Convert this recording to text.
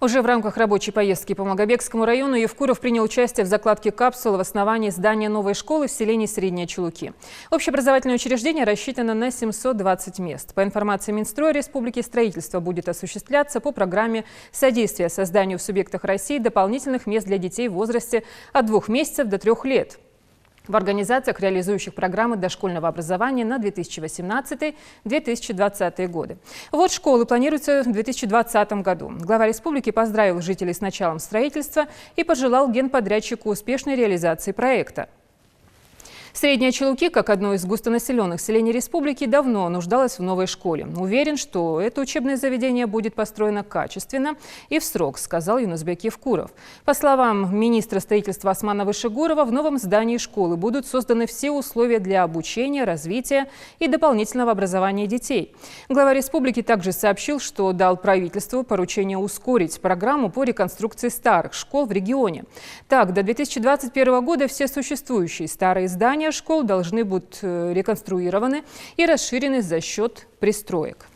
Уже в рамках рабочей поездки по Малгобекскому району Евкуров принял участие в закладке капсулы в основании здания новой школы в селении Средние Чулуки. Общеобразовательное учреждение рассчитано на 720 мест. По информации Минстроя Республики, строительство будет осуществляться по программе содействия созданию в субъектах России дополнительных мест для детей в возрасте от 2 месяцев до 3 лет. В организациях, реализующих программы дошкольного образования на 2018-2020 годы. Вот школы планируются в 2020 году. Глава республики поздравил жителей с началом строительства и пожелал генподрядчику успешной реализации проекта. Средние Чулуки, как одно из густонаселенных селений республики, давно нуждалось в новой школе. Уверен, что это учебное заведение будет построено качественно и в срок, сказал Юнусбек Евкуров. По словам министра строительства Османа Вышегурова, в новом здании школы будут созданы все условия для обучения, развития и дополнительного образования детей. Глава республики также сообщил, что дал правительству поручение ускорить программу по реконструкции старых школ в регионе. Так, до 2021 года все существующие старые здания школ должны будут реконструированы и расширены за счет пристроек.